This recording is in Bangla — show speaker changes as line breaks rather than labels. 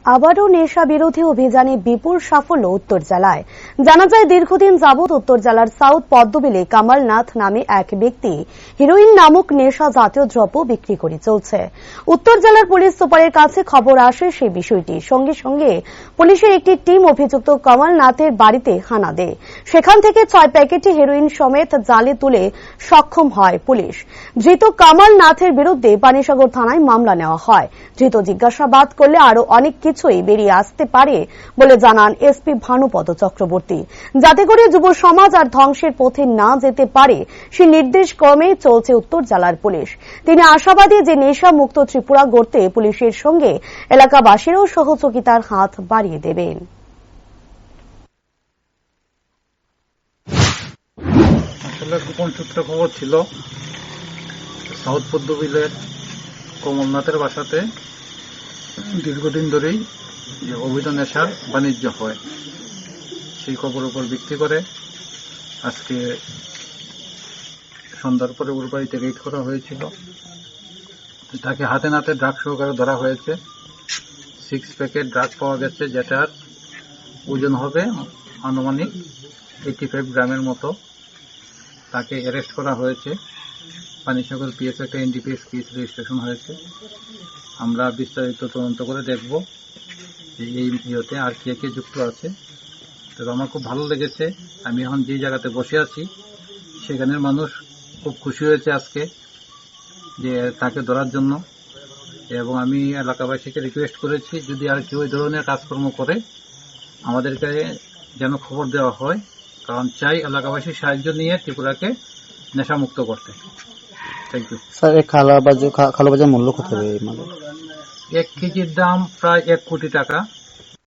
আবারও নেশা বিরোধী অভিযানে বিপুল সাফল্য উত্তর জেলায়। জানা যায়, দীর্ঘদিন যাবৎ উত্তর জেলার সাউথ পদ্মবিলে কামালনাথ নামে এক ব্যক্তি হিরোইন নামক নেশা জাতীয় দ্রব্য বিক্রি করে চলছে। উত্তর জেলার পুলিশ সুপারের কাছে খবর আসে সেই বিষয়টি। সঙ্গে সঙ্গে পুলিশের একটি টিম অভিযুক্ত কামালনাথের বাড়িতে হানা দেয়। সেখান থেকে 6 প্যাকেট হেরোইন সমেত জালে তুলে সক্ষম হয় পুলিশ। ধৃত কামালনাথের বিরুদ্ধে পানিসাগর থানায় মামলা নেওয়া হয়। ধৃত জিজ্ঞাসাবাদ করলে আরো অনেক কিছুই বেরিয়ে আসতে পারে বলে জানান এসপি ভানুপদ চক্রবর্তী। যাতে করে যুব সমাজ আর ধ্বংসের পথে না যেতে পারে সে নির্দেশ ক্রমে চলছে উত্তর জেলার পুলিশ। তিনি আশাবাদী যে নেশা মুক্ত ত্রিপুরা গড়তে পুলিশের সঙ্গে এলাকাবাসীরাও সহযোগিতার হাত বাড়িয়ে দেবেন।
আসলে গোপন সূত্রে খবর ছিল সাউথ পদ্মবিলের কমলনাথের বাসাতে দীর্ঘদিন ধরেই অবৈধ নেশার বাণিজ্য হয়। সেই খবরের উপর ভিত্তি করে আজকে সন্ধ্যার পরে ওর বাড়িতে রেড করা হয়েছিল। তাকে হাতে নাতে ড্রাগ সহকারে ধরা হয়েছে। 6 প্যাকেট ড্রাগ পাওয়া গেছে, যেটার ওজন হবে আনুমানিক 85 গ্রামের মতো। তাকে অ্যারেস্ট করা হয়েছে। পানিসাগর পিএস একটা এনডিপিএস কেস রেজিস্ট্রেশন হয়েছে। আমরা বিস্তারিত তদন্ত করে দেখব যে এই ইয়েতে আর কে কে যুক্ত আছে। তবে আমার খুব ভালো লেগেছে। আমি এখন যে জায়গাতে বসে আছি সেখানের মানুষ খুব খুশি হয়েছে আজকে যে তাকে ধরার জন্য, এবং আমি এলাকাবাসীকে রিকোয়েস্ট করেছি যদি আর কেউ এই ধরনের কাজকর্ম করে আমাদেরকে যেন খবর দেওয়া হয়, কারণ চাই এলাকাবাসীর সাহায্য নিয়ে ত্রিপুরাকে নেশামুক্ত করতে। Thank you
sir. এই খালাবাজার মূল্য কত হবে?
1 কেজির দাম প্রায় 1 কোটি টাকা।